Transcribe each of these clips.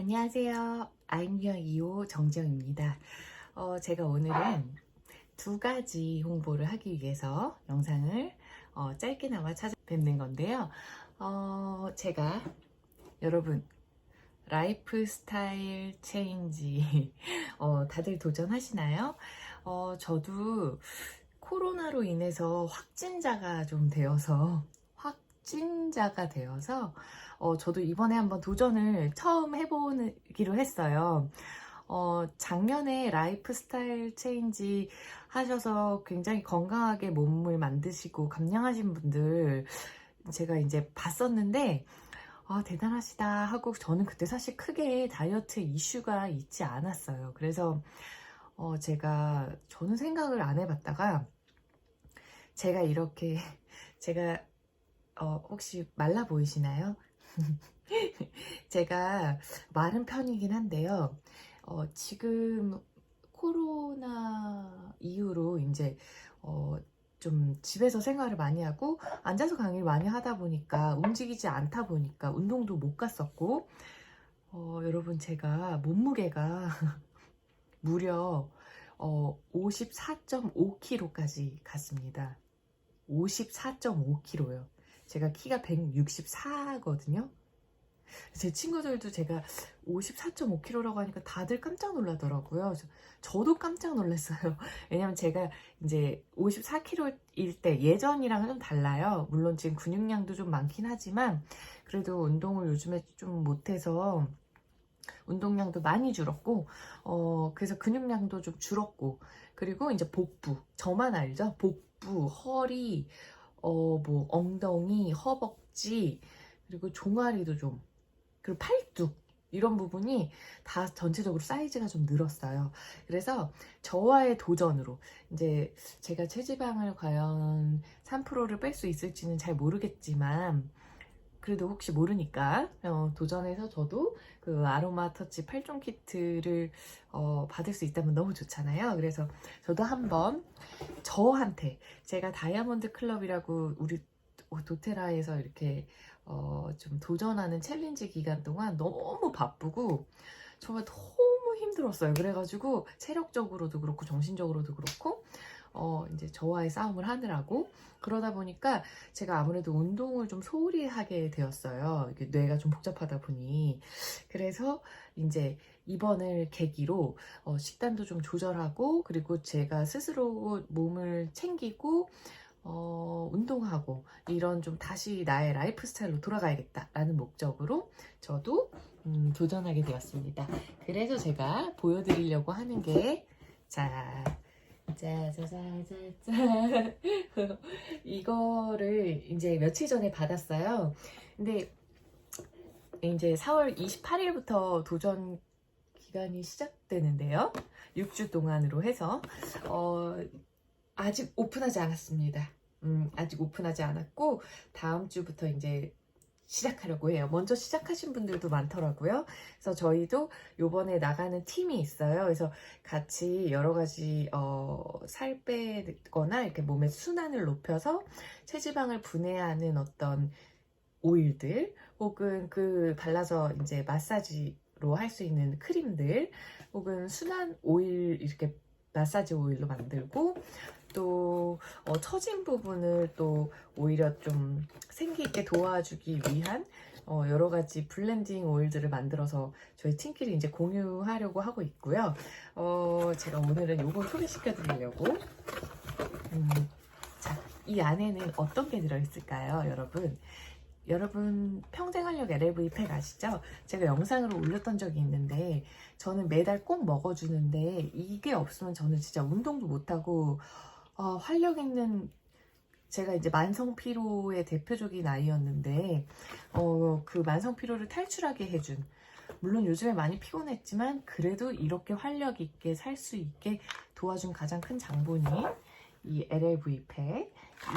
안녕하세요. 아이미어 2호 정지영입니다. 제가 오늘은 두 가지 홍보를 하기 위해서 영상을 짧게나마 찾아뵙는 건데요. 제가 여러분 라이프 스타일 체인지 다들 도전하시나요? 저도 코로나로 인해서 확진자가 되어서 저도 이번에 한번 도전을 처음 해보기로 했어요. 작년에 라이프 스타일 체인지 하셔서 굉장히 건강하게 몸을 만드시고 감량하신 분들 제가 이제 봤었는데 대단하시다 하고 저는 그때 사실 크게 다이어트 이슈가 있지 않았어요. 그래서 저는 생각을 안 해봤다가 제가 이렇게 제가 혹시 말라 보이시나요? 제가 마른 편이긴 한데요. 지금 코로나 이후로 이제 좀 집에서 생활을 많이 하고 앉아서 강의를 많이 하다 보니까 움직이지 않다 보니까 운동도 못 갔었고 여러분 제가 몸무게가 무려 54.5kg까지 갔습니다. 54.5kg요. 제가 키가 164거든요. 제 친구들도 제가 54.5kg라고 하니까 다들 깜짝 놀라더라고요. 저도 깜짝 놀랐어요. 왜냐면 제가 이제 54kg일 때 예전이랑은 좀 달라요. 물론 지금 근육량도 좀 많긴 하지만 그래도 운동을 요즘에 좀 못해서 운동량도 많이 줄었고 그래서 근육량도 좀 줄었고 그리고 이제 복부 저만 알죠? 복부, 허리, 뭐 엉덩이, 허벅지 그리고 종아리도 좀 그리고 팔뚝 이런 부분이 다 전체적으로 사이즈가 좀 늘었어요. 그래서 저와의 도전으로 이제 제가 체지방을 과연 3%를 뺄 수 있을지는 잘 모르겠지만 그래도 혹시 모르니까 도전해서 저도 그 아로마 터치 8종 키트를 받을 수 있다면 너무 좋잖아요. 그래서 저도 한번 저한테 제가 다이아몬드 클럽이라고 우리 도테라에서 이렇게 좀 도전하는 챌린지 기간 동안 너무 바쁘고 정말 너무 힘들었어요. 그래가지고 체력적으로도 그렇고 정신적으로도 그렇고 이제 저와의 싸움을 하느라고 그러다 보니까 제가 아무래도 운동을 좀 소홀히 하게 되었어요. 이게 뇌가 좀 복잡하다 보니 그래서 이제 이번을 계기로 식단도 좀 조절하고 그리고 제가 스스로 몸을 챙기고 운동하고 이런 좀 다시 나의 라이프 스타일로 돌아가야겠다라는 목적으로 저도 도전하게 되었습니다. 그래서 제가 보여드리려고 하는 게 자, 짜자자자자 이거를 이제 며칠 전에 받았어요. 근데 이제 4월 28일부터 도전 기간이 시작되는데요. 6주 동안으로 해서 아직 오픈하지 않았습니다. 아직 오픈하지 않았고 다음 주부터 이제 시작하려고 해요. 먼저 시작하신 분들도 많더라고요. 그래서 저희도 요번에 나가는 팀이 있어요. 그래서 같이 여러 가지 살 빼거나 이렇게 몸의 순환을 높여서 체지방을 분해하는 어떤 오일들 혹은 그 발라서 이제 마사지로 할 수 있는 크림들 혹은 순한 오일 이렇게 마사지 오일로 만들고 또 처진 부분을 또 오히려 좀 생기 있게 도와주기 위한 여러 가지 블렌딩 오일들을 만들어서 저희 팀끼리 이제 공유하려고 하고 있고요. 제가 오늘은 요걸 소개시켜 드리려고 자, 이 안에는 어떤 게 들어있을까요, 여러분? 여러분 평생활력 LLV 팩 아시죠? 제가 영상으로 올렸던 적이 있는데 저는 매달 꼭 먹어주는데 이게 없으면 저는 진짜 운동도 못하고 활력 있는 제가 이제 만성 피로의 대표적인 아이였는데 그 만성 피로를 탈출하게 해준 물론 요즘에 많이 피곤했지만 그래도 이렇게 활력 있게 살 수 있게 도와준 가장 큰 장본이 이 LLV 팩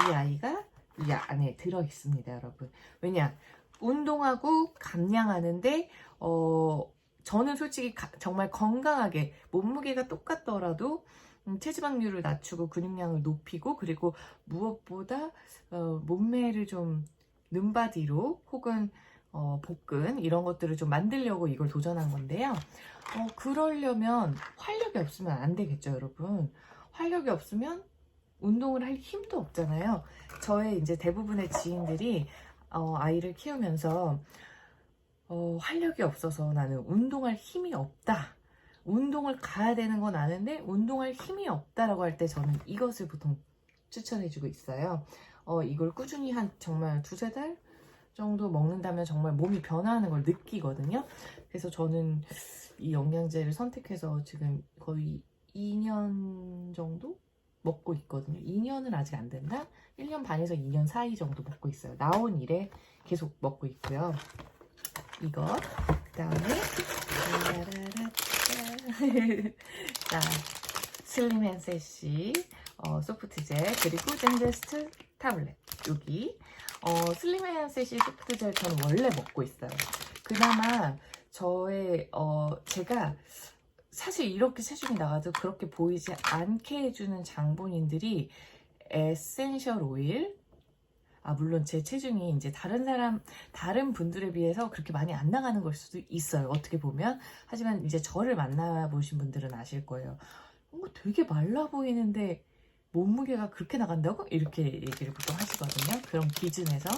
이 아이가 이 안에 들어 있습니다, 여러분. 왜냐 운동하고 감량하는데 저는 솔직히 정말 건강하게 몸무게가 똑같더라도 체지방률을 낮추고 근육량을 높이고 그리고 무엇보다 몸매를 좀 눈바디로 혹은 복근 이런 것들을 좀 만들려고 이걸 도전한 건데요. 그러려면 활력이 없으면 안 되겠죠, 여러분. 활력이 없으면 운동을 할 힘도 없잖아요. 저의 이제 대부분의 지인들이 아이를 키우면서 활력이 없어서 나는 운동할 힘이 없다. 운동을 가야 되는 건 아는데 운동할 힘이 없다라고 할 때 저는 이것을 보통 추천해주고 있어요. 이걸 꾸준히 한 정말 2~3달 정도 먹는다면 정말 몸이 변화하는 걸 느끼거든요. 그래서 저는 이 영양제를 선택해서 지금 거의 2년 정도 먹고 있거든요. 2년은 아직 안 된다? 1년 반에서 2년 사이 정도 먹고 있어요. 나온 이래 계속 먹고 있고요. 이거 그 다음에 자, 슬림 앤세시 소프트젤 그리고 젠제스트 타블렛 여기 슬림 앤세시 소프트젤 저는 원래 먹고 있어요. 그나마 제가 사실 이렇게 체중이 나가도 그렇게 보이지 않게 해주는 장본인들이 에센셜 오일, 물론 제 체중이 이제 다른 분들에 비해서 그렇게 많이 안 나가는 걸 수도 있어요. 어떻게 보면. 하지만 이제 저를 만나보신 분들은 아실 거예요. 되게 말라 보이는데 몸무게가 그렇게 나간다고? 이렇게 얘기를 보통 하시거든요. 그런 기준에서.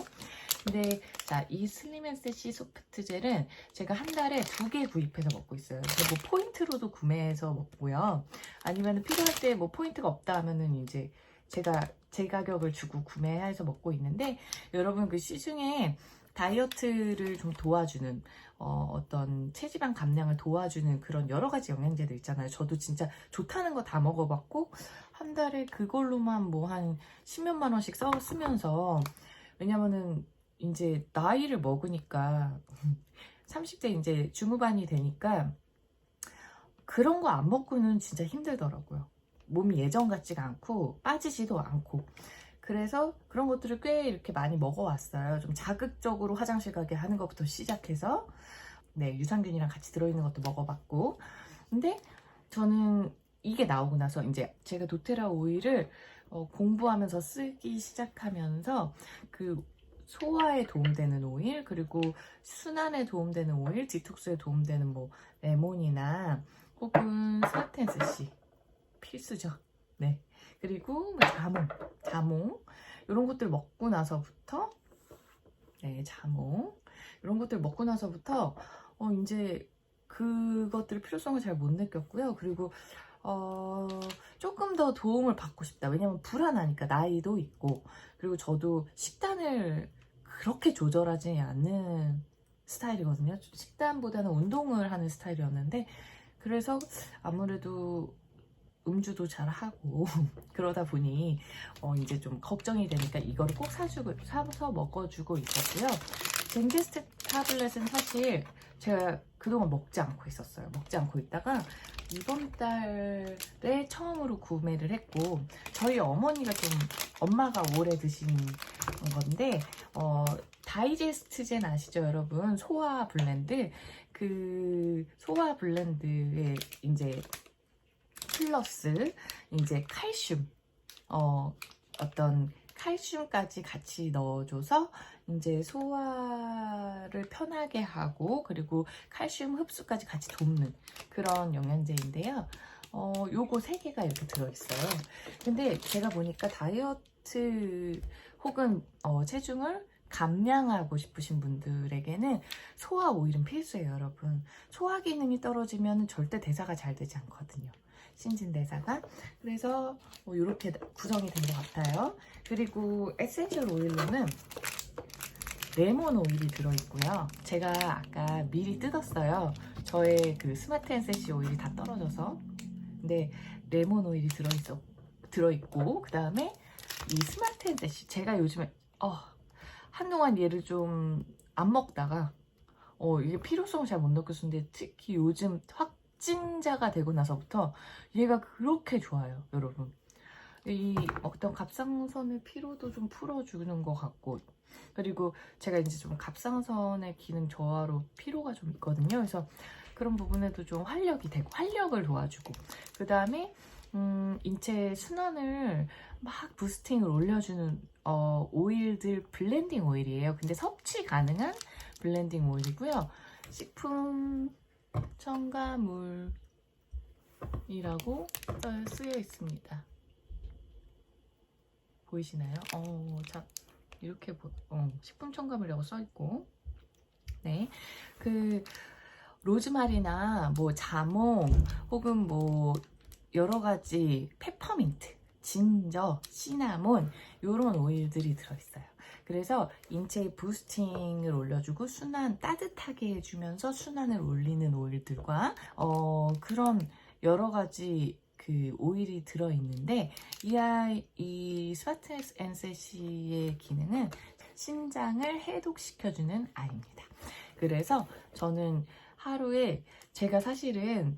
근데 이 슬림앤세시 소프트젤은 제가 한 달에 2개 구입해서 먹고 있어요. 뭐 포인트로도 구매해서 먹고요. 아니면 필요할 때 뭐 포인트가 없다 하면은 이제 제가 제 가격을 주고 구매해서 먹고 있는데, 여러분 그 시중에 다이어트를 좀 도와주는 어떤 체지방 감량을 도와주는 그런 여러 가지 영양제들 있잖아요. 저도 진짜 좋다는 거 다 먹어봤고 한 달에 그걸로만 뭐 한 10몇만 원씩 쓰면서, 왜냐면은 이제 나이를 먹으니까 30대 이제 중후반이 되니까 그런 거 안 먹고는 진짜 힘들더라고요. 몸이 예전 같지가 않고 빠지지도 않고. 그래서 그런 것들을 꽤 이렇게 많이 먹어왔어요. 좀 자극적으로 화장실 가게 하는 것부터 시작해서 유산균이랑 같이 들어있는 것도 먹어봤고. 근데 저는 이게 나오고 나서 이제 제가 도테라 오일을 공부하면서 쓰기 시작하면서 그 소화에 도움되는 오일, 그리고 순환에 도움되는 오일, 디톡스에 도움되는 뭐 레몬이나 혹은 스마텐스씨 필수죠. 네. 그리고 뭐 자몽 이런 것들 먹고 나서부터 자몽 이런 것들 먹고 나서부터 이제 그것들 필요성을 잘 못 느꼈고요. 그리고 조금 더 도움을 받고 싶다. 왜냐면 불안하니까, 나이도 있고. 그리고 저도 식단을 그렇게 조절하지 않는 스타일이거든요. 식단보다는 운동을 하는 스타일이었는데, 그래서 아무래도 음주도 잘 하고 그러다 보니 이제 좀 걱정이 되니까 이거를 꼭 사서 먹어주고 있었고요. 젠제스트 타블렛은 사실 제가 그동안 먹지 않고 있었어요. 먹지 않고 있다가 이번 달에 처음으로 구매를 했고, 저희 어머니가 엄마가 오래 드신 건데 다이제스트젠 아시죠, 여러분? 소화 블렌드. 그 소화 블렌드에 이제 플러스 이제 칼슘, 어떤 칼슘까지 같이 넣어줘서 이제 소화를 편하게 하고, 그리고 칼슘 흡수까지 같이 돕는 그런 영양제인데요. 요거 3개가 이렇게 들어있어요. 근데 제가 보니까 다이어트 혹은 체중을 감량하고 싶으신 분들에게는 소화 오일은 필수예요, 여러분. 소화 기능이 떨어지면 절대 대사가 잘 되지 않거든요. 신진대사가. 그래서 이렇게 구성이 된 것 같아요. 그리고 에센셜 오일로는 레몬 오일이 들어있고요. 제가 아까 미리 뜯었어요. 저의 그 스마트 앤세시 오일이 다 떨어져서. 근데 레몬 오일이 들어있고, 그 다음에 이 스마트 앤세시, 제가 요즘에 한동안 얘를 좀 안 먹다가 이게 필요성을 잘 못 느꼈었는데, 특히 요즘 확진자가 되고 나서부터 얘가 그렇게 좋아요, 여러분. 이 어떤 갑상선의 피로도 좀 풀어주는 것 같고, 그리고 제가 이제 좀 갑상선의 기능 저하로 피로가 좀 있거든요. 그래서 그런 부분에도 좀 활력이 되고, 활력을 도와주고, 그 다음에 인체 순환을 막 부스팅을 올려주는 오일들, 블렌딩 오일이에요. 근데 섭취 가능한 블렌딩 오일이고요. 식품 첨가물이라고 쓰여 있습니다. 보이시나요? 자, 이렇게 식품 첨가물이라고 써 있고, 네, 그 로즈마리나 뭐 자몽 혹은 뭐 여러 가지 페퍼민트, 진저, 시나몬 이런 오일들이 들어있어요. 그래서 인체의 부스팅을 올려주고 순환, 따뜻하게 해주면서 순환을 올리는 오일들과 그런 여러 가지 그 오일이 들어있는데 이 스마트엑스 NCC의 기능은 심장을 해독시켜주는 아이입니다. 그래서 저는 하루에 제가 사실은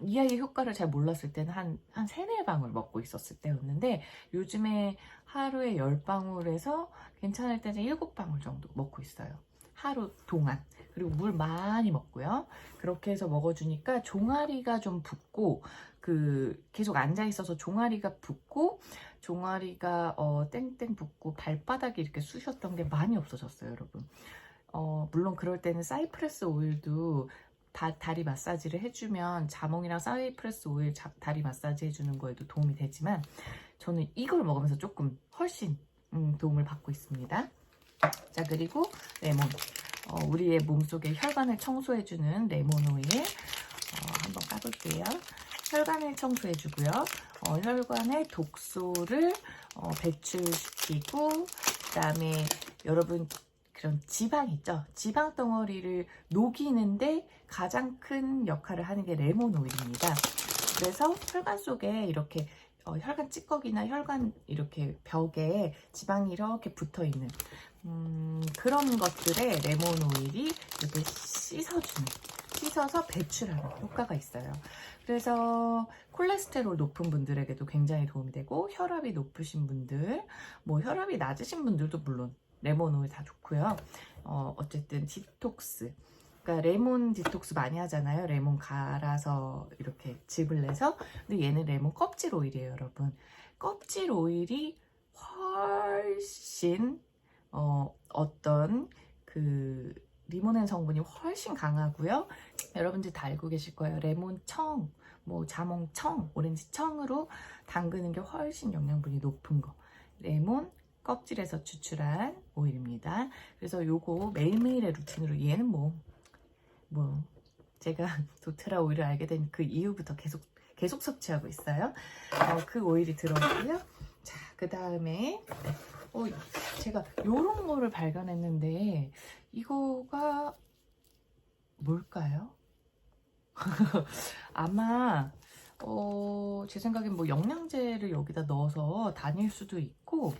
이 아이의 효과를 잘 몰랐을 때는 한 3-4방울 먹고 있었을 때였는데 요즘에 하루에 10방울에서 괜찮을 때는 7방울 정도 먹고 있어요. 하루 동안. 그리고 물 많이 먹고요. 그렇게 해서 먹어주니까 종아리가 좀 붓고 계속 앉아있어서 종아리가 붓고 종아리가 땡땡 붓고 발바닥이 이렇게 쑤셨던 게 많이 없어졌어요, 여러분. 물론 그럴 때는 사이프레스 오일도 다리 마사지를 해주면 자몽이랑 사이프레스 오일 다리 마사지 해주는 거에도 도움이 되지만 저는 이걸 먹으면서 조금 훨씬 도움을 받고 있습니다. 자, 그리고 레몬, 우리의 몸속에 혈관을 청소해주는 레몬 오일 한번 까볼게요. 혈관을 청소해주고요. 혈관의 독소를 배출시키고 그 다음에 여러분 그런 지방 있죠? 지방 덩어리를 녹이는데 가장 큰 역할을 하는 게 레몬 오일입니다. 그래서 혈관 속에 이렇게 혈관 찌꺼기나 혈관 이렇게 벽에 지방이 이렇게 붙어 있는 그런 것들에 레몬 오일이 이렇게 씻어서 배출하는 효과가 있어요. 그래서 콜레스테롤 높은 분들에게도 굉장히 도움이 되고 혈압이 높으신 분들, 뭐 혈압이 낮으신 분들도 물론 레몬 오일 다 좋고요. 어쨌든 디톡스. 그러니까 레몬 디톡스 많이 하잖아요. 레몬 갈아서 이렇게 즙을 내서. 근데 얘는 레몬 껍질 오일이에요, 여러분. 껍질 오일이 훨씬 어떤 리모넨 성분이 훨씬 강하고요. 여러분들 다 알고 계실 거예요. 레몬 청, 뭐 자몽 청, 오렌지 청으로 담그는 게 훨씬 영양분이 높은 거. 레몬 껍질에서 추출한 오일입니다. 그래서 요거 매일매일의 루틴으로 얘는 제가 도테라 오일을 알게 된 그 이후부터 계속 섭취하고 있어요. 그 오일이 들어있고요. 자, 그 다음에 제가 요런 거를 발견했는데 이거가 뭘까요? 아마 제 생각엔 뭐 영양제를 여기다 넣어서 다닐 수도 있고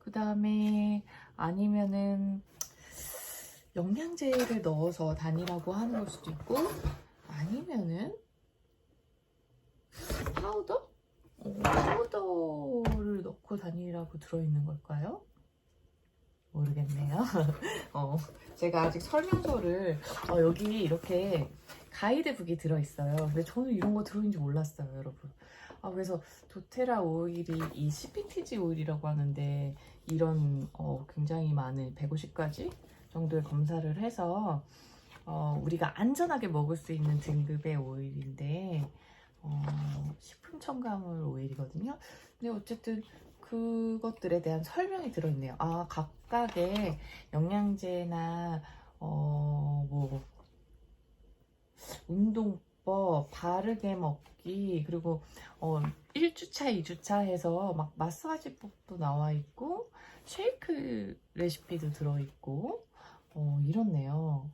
그 다음에 아니면은 영양제를 넣어서 다니라고 하는 걸 수도 있고 아니면은 파우더를 넣고 다니라고 들어있는 걸까요? 모르겠네요. 제가 아직 설명서를 여기 이렇게 가이드북이 들어있어요. 근데 저는 이런 거 들어있는지 몰랐어요, 여러분. 그래서 도테라 오일이 이 CPTG 오일이라고 하는데 이런 굉장히 많은 150가지 정도의 검사를 해서 우리가 안전하게 먹을 수 있는 등급의 오일인데 식품 첨가물 오일이거든요. 근데 어쨌든 그것들에 대한 설명이 들어있네요. 각각의 영양제나 뭐 운동법, 바르게 먹기, 그리고 1주차, 2주차 해서 막 마사지법도 나와 있고 쉐이크 레시피도 들어있고 이렇네요.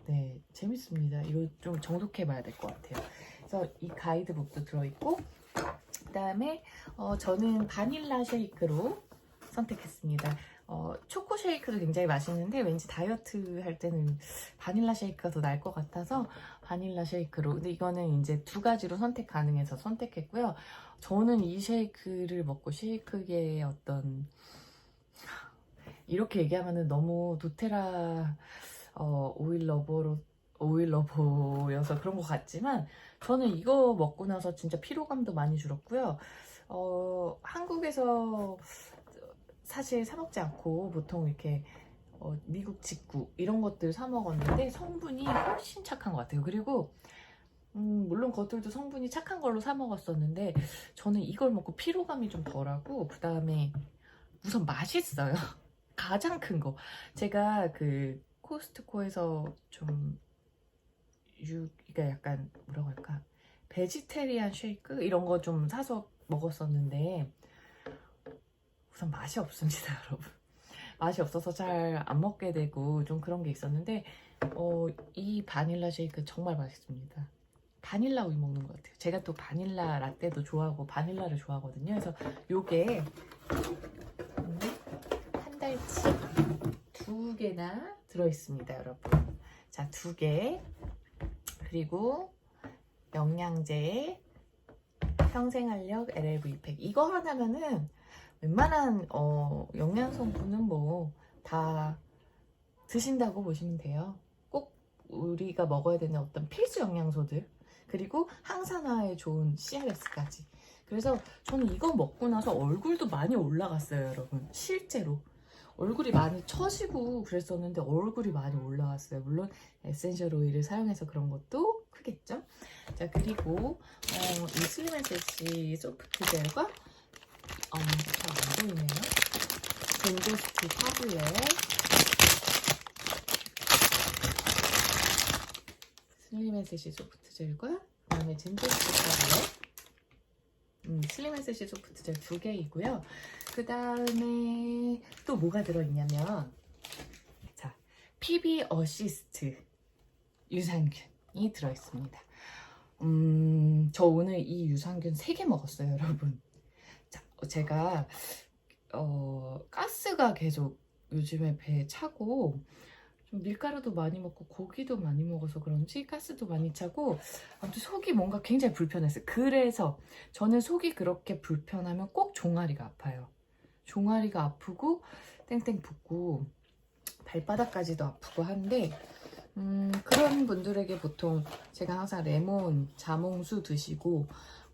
네, 재밌습니다. 이거 좀 정독해 봐야 될 것 같아요. 그래서 이 가이드북도 들어있고 그 다음에 저는 바닐라 쉐이크로 선택했습니다. 초코 쉐이크도 굉장히 맛있는데 왠지 다이어트 할 때는 바닐라 쉐이크가 더 나을 것 같아서 바닐라 쉐이크로. 근데 이거는 이제 2가지로 선택 가능해서 선택했고요. 저는 이 쉐이크를 먹고 쉐이크계의 어떤 이렇게 얘기하면은 너무 도테라 오일 러버여서 그런 것 같지만 저는 이거 먹고 나서 진짜 피로감도 많이 줄었고요. 한국에서 사실 사 먹지 않고 보통 이렇게 미국 직구 이런 것들 사 먹었는데 성분이 훨씬 착한 것 같아요. 그리고 물론 겉들도 성분이 착한 걸로 사 먹었었는데 저는 이걸 먹고 피로감이 좀 덜하고 그 다음에 우선 맛있어요. 가장 큰 거. 제가 그 코스트코에서 좀 그러니까 약간 뭐라고 할까, 베지테리안 쉐이크 이런 거 좀 사서 먹었었는데 우선 맛이 없습니다. 여러분, 맛이 없어서 잘 안 먹게 되고 좀 그런 게 있었는데 이 바닐라 쉐이크 정말 맛있습니다. 바닐라 우유 먹는 것 같아요. 제가 또 바닐라 라떼도 좋아하고 바닐라를 좋아하거든요. 그래서 요게 한 달치 2개나 들어있습니다, 여러분. 자, 2개. 그리고 영양제 평생활력 LLV팩, 이거 하나면은 웬만한 영양성분은 뭐 다 드신다고 보시면 돼요. 꼭 우리가 먹어야 되는 어떤 필수 영양소들, 그리고 항산화에 좋은 CRS까지. 그래서 저는 이거 먹고 나서 얼굴도 많이 올라갔어요, 여러분. 실제로 얼굴이 많이 처지고 그랬었는데 얼굴이 많이 올라왔어요. 물론 에센셜 오일을 사용해서 그런 것도 크겠죠. 자, 그리고 이 슬림앤셋시 소프트 젤과 잘 안 보이네요. 젠조스티 타블렛, 슬림앤셋시 소프트 젤과 그 다음에 젠조스티 타블렛, 슬림앤셋시 소프트 젤 2개이고요. 그 다음에 또 뭐가 들어있냐면, 자, PB 어시스트 유산균이 들어있습니다. 저 오늘 이 유산균 3개 먹었어요, 여러분. 자, 제가 가스가 계속 요즘에 배에 차고 좀 밀가루도 많이 먹고 고기도 많이 먹어서 그런지 가스도 많이 차고 아무튼 속이 뭔가 굉장히 불편했어요. 그래서 저는 속이 그렇게 불편하면 꼭 종아리가 아파요. 종아리가 아프고 땡땡 붓고 발바닥까지도 아프고 한데 그런 분들에게 보통 제가 항상 레몬, 자몽수 드시고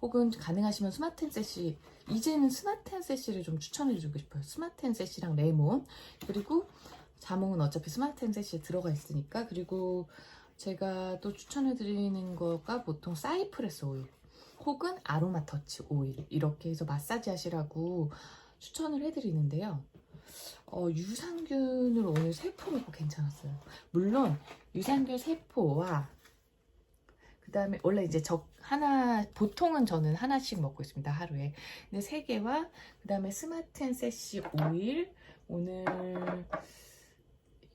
혹은 가능하시면 스마텐세시, 이제는 스마텐세시를 좀 추천해주고 싶어요. 스마텐세시랑 레몬, 그리고 자몽은 어차피 스마텐세시에 들어가 있으니까. 그리고 제가 또 추천해드리는 거가 보통 사이프레스 오일 혹은 아로마 터치 오일, 이렇게 해서 마사지 하시라고 추천을 해드리는데요. 유산균을 오늘 3포 먹고 괜찮았어요. 물론 유산균 3포와 그 다음에 원래 이제 보통은 저는 하나씩 먹고 있습니다, 하루에. 근데 3개와 그 다음에 스마텐세시 오일 오늘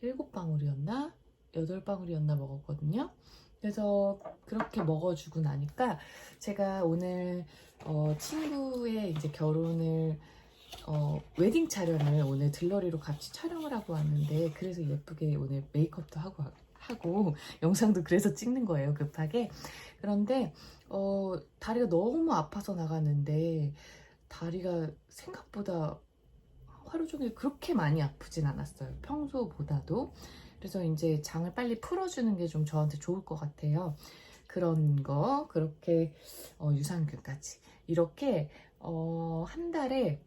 7방울이었나 8방울이었나 먹었거든요. 그래서 그렇게 먹어주고 나니까 제가 오늘 친구의 이제 결혼을 웨딩 촬영을 오늘 들러리로 같이 촬영을 하고 왔는데, 그래서 예쁘게 오늘 메이크업도 하고 영상도 그래서 찍는 거예요, 급하게. 그런데 다리가 너무 아파서 나갔는데 다리가 생각보다 하루 종일 그렇게 많이 아프진 않았어요, 평소보다도. 그래서 이제 장을 빨리 풀어주는 게 좀 저한테 좋을 것 같아요. 그런 거, 그렇게 유산균까지 이렇게 한 달에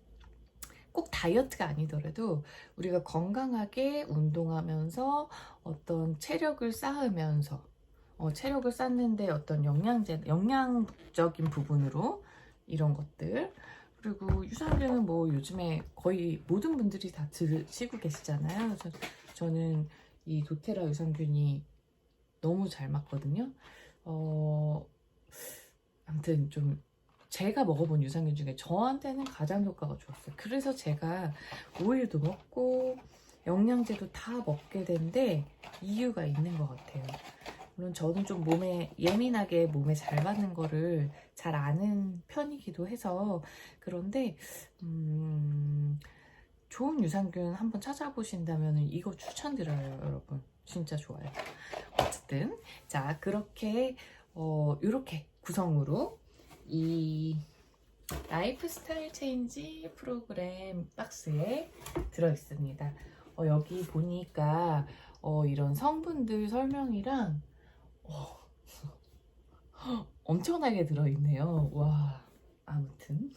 꼭 다이어트가 아니더라도 우리가 건강하게 운동하면서 어떤 체력을 쌓으면서 체력을 쌓는데 어떤 영양적인 부분으로 이런 것들, 그리고 유산균은 뭐 요즘에 거의 모든 분들이 다 드시고 계시잖아요. 그래서 저는 이 도테라 유산균이 너무 잘 맞거든요. 아무튼 좀 제가 먹어본 유산균 중에 저한테는 가장 효과가 좋았어요. 그래서 제가 오일도 먹고 영양제도 다 먹게 된 이유가 있는 것 같아요. 물론 저는 좀 예민하게 몸에 잘 맞는 거를 잘 아는 편이기도 해서 그런데 좋은 유산균 한번 찾아보신다면 이거 추천드려요, 여러분. 진짜 좋아요. 어쨌든 자, 그렇게 이렇게 구성으로 이 라이프스타일 체인지 프로그램 박스에 들어있습니다. 여기 보니까 이런 성분들 설명이랑 엄청나게 들어있네요. 와, 아무튼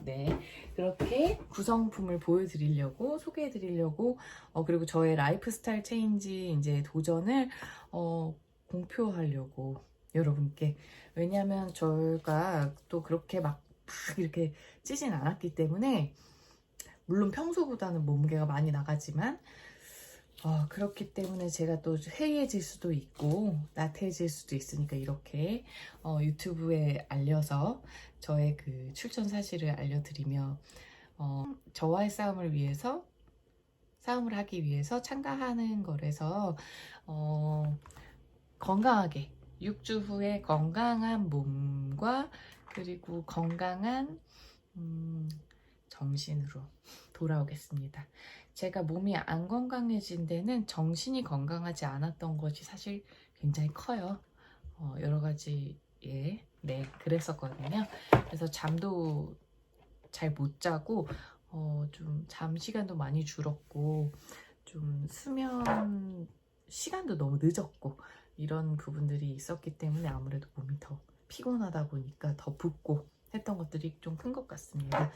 네, 그렇게 구성품을 보여드리려고 소개해드리려고 그리고 저의 라이프 스타일 체인지 이제 도전을 공표하려고 여러분께, 왜냐하면 저희가 또 그렇게 막 이렇게 찌진 않았기 때문에, 물론 평소보다는 몸무게가 많이 나가지만 그렇기 때문에 제가 또 해이해질 수도 있고 나태해질 수도 있으니까 이렇게 유튜브에 알려서 저의 그 출전 사실을 알려드리며 저와의 싸움을 하기 위해서 참가하는 거라서 건강하게 6주 후에 건강한 몸과 그리고 건강한 정신으로 돌아오겠습니다. 제가 몸이 안 건강해진 데는 정신이 건강하지 않았던 것이 사실 굉장히 커요. 여러 가지 네, 그랬었거든요. 그래서 잠도 잘 못 자고 좀 잠 시간도 많이 줄었고 좀 수면 시간도 너무 늦었고 이런 부분들이 있었기 때문에 아무래도 몸이 더 피곤하다 보니까 더 붓고 했던 것들이 좀 큰 것 같습니다.